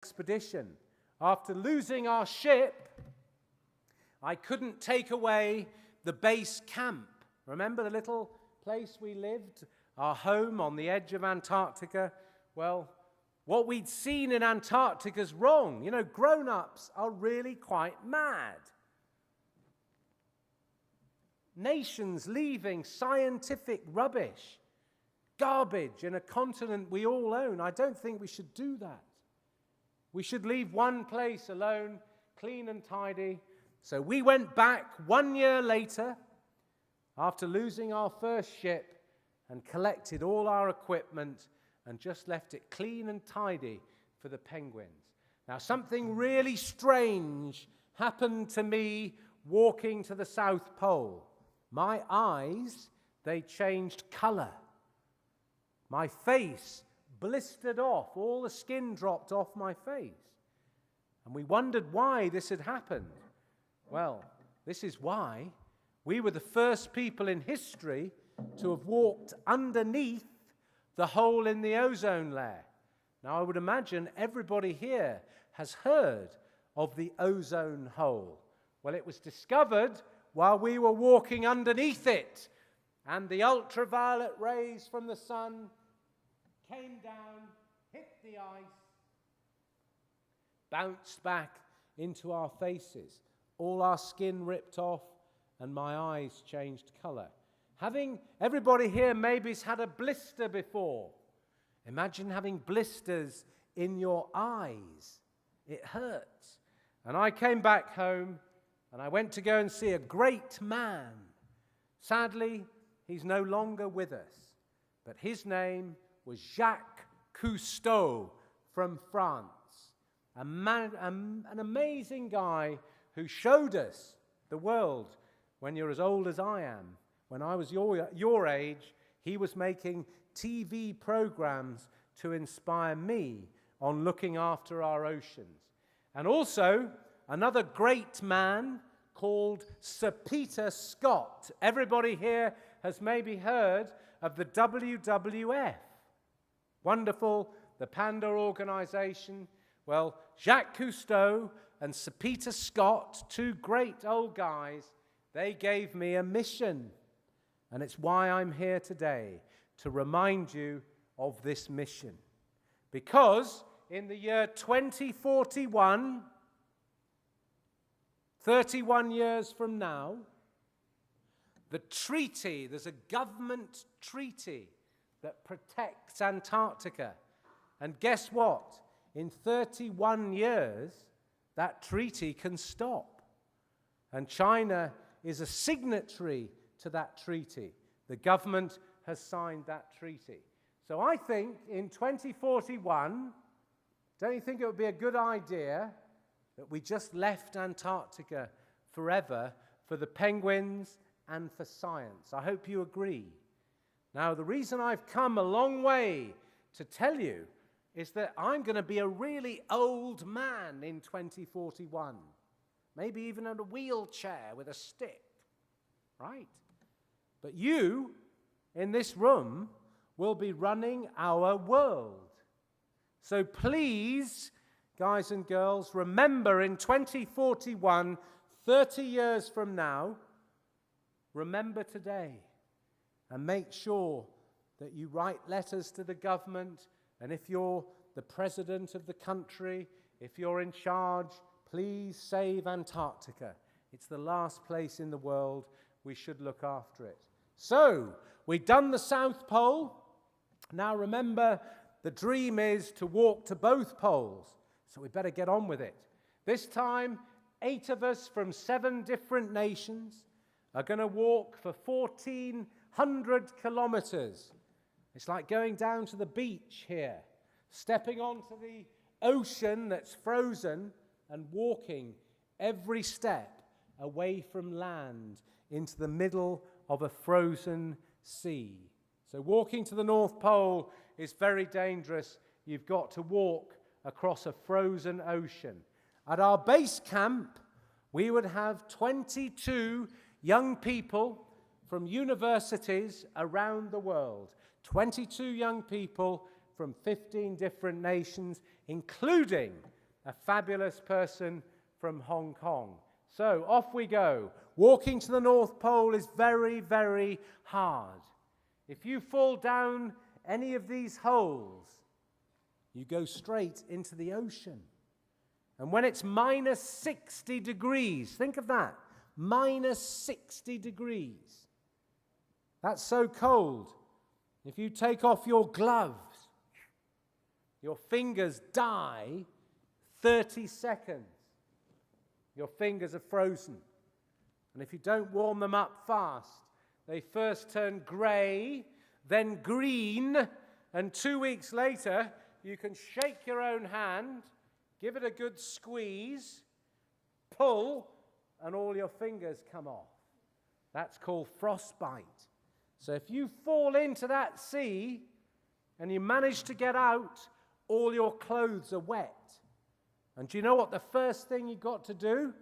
expedition. After losing our ship, I couldn't take away the base camp. Remember the little place we lived, our home on the edge of Antarctica? Well, what we'd seen in Antarctica's wrong. You know, grown-ups are really quite mad. Nations leaving scientific rubbish, garbage in a continent we all own. I don't think we should do that. We should leave one place alone, clean and tidy. So we went back 1 year later, after losing our first ship, and collected all our equipment and just left it clean and tidy for the penguins. Now, something really strange happened to me walking to the South Pole. My eyes, they changed color. My face blistered off. All the skin dropped off my face. And we wondered why this had happened. Well, this is why. We were the first people in history to have walked underneath the hole in the ozone layer. Now, I would imagine everybody here has heard of the ozone hole. Well, it was discovered while we were walking underneath it, and the ultraviolet rays from the sun came down, hit the ice, bounced back into our faces. All our skin ripped off, and my eyes changed color. Everybody here maybe's had a blister before. Imagine having blisters in your eyes. It hurts. And I came back home, and I went to go and see a great man. Sadly, he's no longer with us. But his name was Jacques Cousteau from France. An amazing guy who showed us the world when you're as old as I am. When I was your age, he was making TV programs to inspire me on looking after our oceans. And also, another great man called Sir Peter Scott. Everybody here has maybe heard of the WWF. Wonderful, the Panda organization. Well, Jacques Cousteau and Sir Peter Scott, two great old guys, they gave me a mission. And it's why I'm here today, to remind you of this mission. Because in the year 2041, 31 years from now, there's a government treaty that protects Antarctica. And guess what? In 31 years, that treaty can stop. And China is a signatory to that treaty. The government has signed that treaty. So I think in 2041, don't you think it would be a good idea that we just left Antarctica forever for the penguins and for science? I hope you agree. Now, the reason I've come a long way to tell you is that I'm going to be a really old man in 2041. Maybe even in a wheelchair with a stick, right? But you, in this room, will be running our world. So please, guys and girls, remember in 2041, 30 years from now, remember today and make sure that you write letters to the government, and if you're the president of the country, if you're in charge, please save Antarctica. It's the last place in the world. We should look after it. So, we've done the South Pole. Now remember, the dream is to walk to both poles. So we better get on with it. This time, 8 of us from 7 different nations are going to walk for 1,400 kilometers. It's like going down to the beach here, stepping onto the ocean that's frozen and walking every step away from land into the middle of a frozen sea. So walking to the North Pole is very dangerous. You've got to walk across a frozen ocean. At our base camp, we would have 22 young people from universities around the world. 22 young people from 15 different nations, including a fabulous person from Hong Kong. So off we go. Walking to the North Pole is very, very hard. If you fall down any of these holes, you go straight into the ocean. And when it's minus 60 degrees, think of that, minus 60 degrees. That's so cold. If you take off your gloves, your fingers die 30 seconds. Your fingers are frozen. And if you don't warm them up fast, they first turn grey, then green, and 2 weeks later, you can shake your own hand, give it a good squeeze, pull, and all your fingers come off. That's called frostbite. So if you fall into that sea and you manage to get out, all your clothes are wet. And do you know what the first thing you've got to do?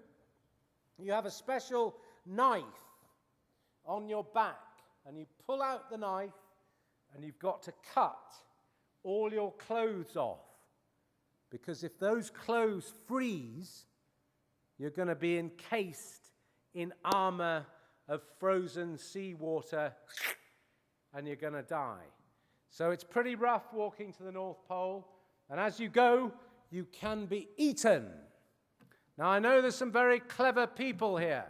You have a special knife on your back, and you pull out the knife, and you've got to cut all your clothes off. Because if those clothes freeze, you're going to be encased in armor of frozen seawater, and you're going to die. So it's pretty rough walking to the North Pole, and as you go, you can be eaten. Now, I know there's some very clever people here.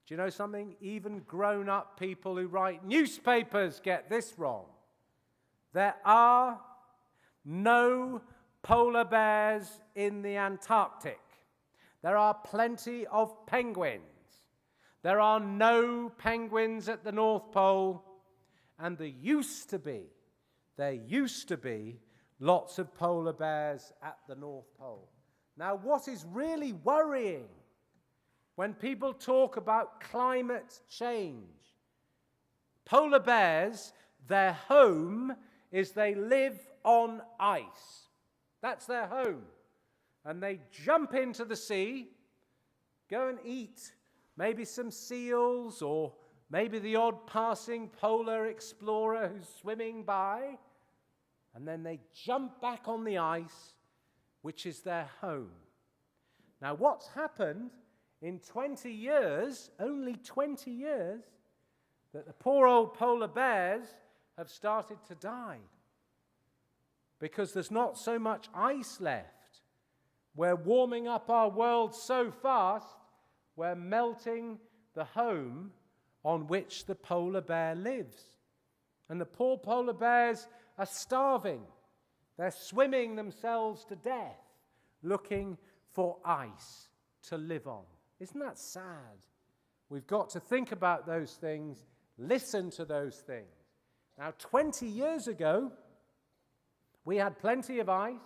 Do you know something? Even grown-up people who write newspapers get this wrong. There are no polar bears in the Antarctic. There are plenty of penguins. There are no penguins at the North Pole, and there used to be lots of polar bears at the North Pole. Now, what is really worrying when people talk about climate change, polar bears, their home is they live on ice. That's their home. And they jump into the sea, go and eat maybe some seals or maybe the odd passing polar explorer who's swimming by, and then they jump back on the ice, which is their home. Now, what's happened in 20 years, only 20 years, that the poor old polar bears have started to die because there's not so much ice left. We're warming up our world so fast, we're melting the home on which the polar bear lives. And the poor polar bears are starving. They're swimming themselves to death, looking for ice to live on. Isn't that sad? We've got to think about those things, listen to those things. Now, 20 years ago, we had plenty of ice,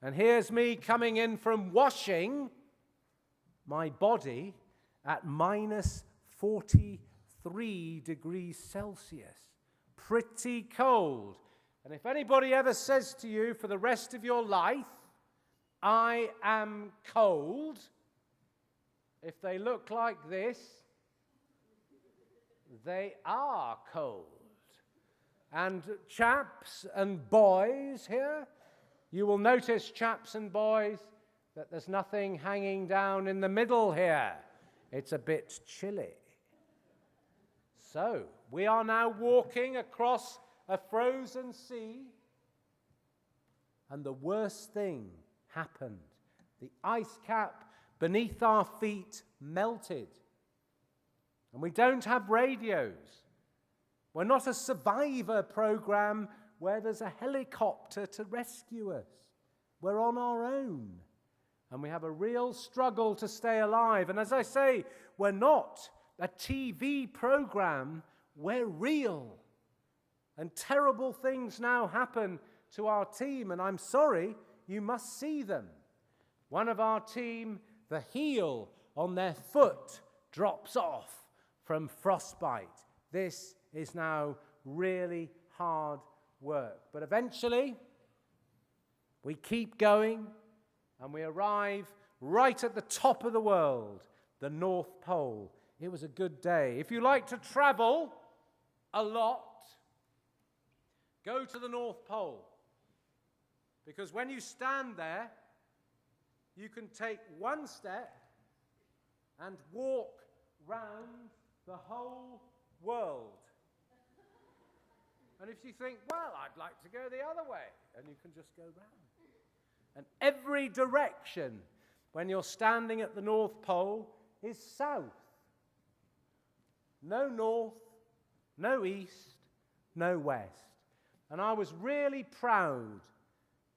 and here's me coming in from washing my body at minus 43 degrees Celsius. Pretty cold. And if anybody ever says to you for the rest of your life, I am cold, if they look like this, they are cold. And chaps and boys here, you will notice, chaps and boys, that there's nothing hanging down in the middle here. It's a bit chilly. So, we are now walking across a frozen sea, and the worst thing happened. The ice cap beneath our feet melted. And we don't have radios. We're not a survivor program where there's a helicopter to rescue us. We're on our own. And we have a real struggle to stay alive. And as I say, we're not a TV program. We're real. And terrible things now happen to our team. And I'm sorry, you must see them. One of our team, the heel on their foot drops off from frostbite. This is now really hard work. But eventually, we keep going, and we arrive right at the top of the world, the North Pole. It was a good day. If you like to travel a lot, go to the North Pole. Because when you stand there, you can take one step and walk round the whole world. And if you think, well, I'd like to go the other way, and you can just go round. And every direction, when you're standing at the North Pole, is south. No north, no east, no west. And I was really proud,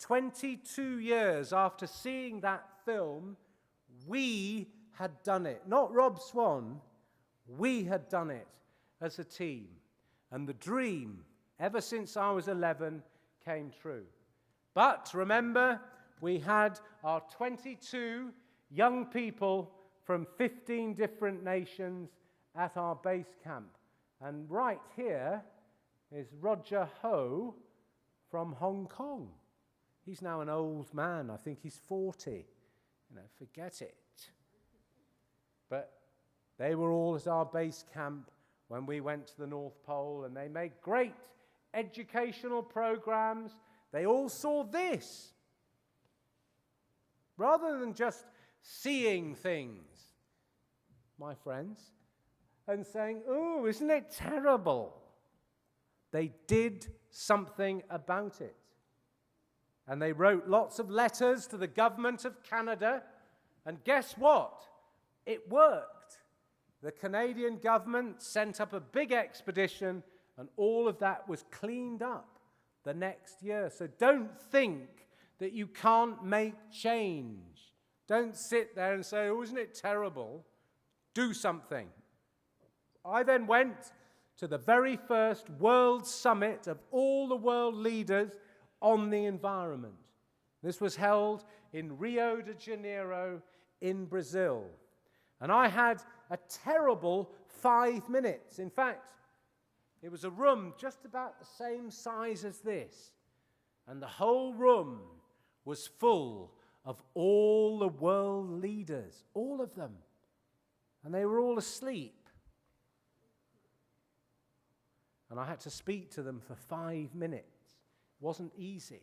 22 years after seeing that film, we had done it. Not Rob Swan, we had done it as a team. And the dream, ever since I was 11, came true. But remember, we had our 22 young people from 15 different nations at our base camp. And right here is Roger Ho from Hong Kong. He's now an old man. I think he's 40. Forget it. But they were all at our base camp when we went to the North Pole, and they made great educational programs. They all saw this. Rather than just seeing things, my friends, and saying, "Oh, isn't it terrible?" They did something about it. And they wrote lots of letters to the government of Canada, and guess what? It worked. The Canadian government sent up a big expedition, and all of that was cleaned up the next year. So don't think that you can't make change. Don't sit there and say, "Oh, isn't it terrible?" Do something. I then went to the very first World Summit of all the world leaders on the environment. This was held in Rio de Janeiro in Brazil. And I had a terrible 5 minutes. In fact, it was a room just about the same size as this. And the whole room was full of all the world leaders, all of them. And they were all asleep. And I had to speak to them for 5 minutes. It wasn't easy.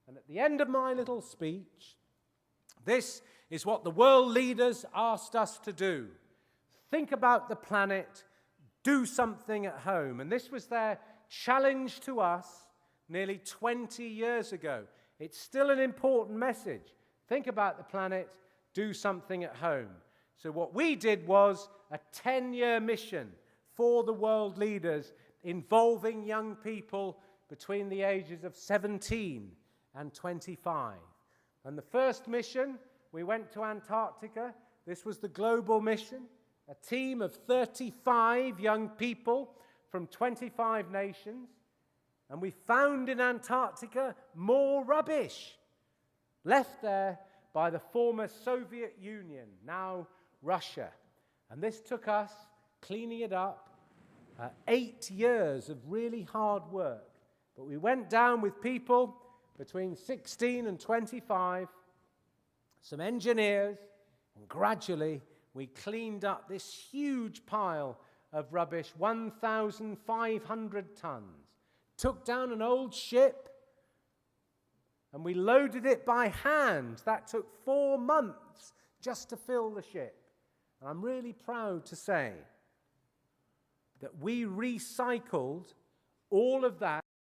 And at the end of my little speech, this is what the world leaders asked us to do. Think about the planet, do something at home. And this was their challenge to us nearly 20 years ago. It's still an important message. Think about the planet, do something at home. So what we did was a 10-year mission for the world leaders involving young people between the ages of 17 and 25. And the first mission, we went to Antarctica. This was the global mission, a team of 35 young people from 25 nations. And we found in Antarctica more rubbish left there by the former Soviet Union, now Russia. And this took us, cleaning it up, 8 years of really hard work. But we went down with people between 16 and 25, some engineers, and gradually we cleaned up this huge pile of rubbish, 1,500 tons. Took down an old ship, and we loaded it by hand. That took 4 months just to fill the ship. And I'm really proud to say that we recycled all of that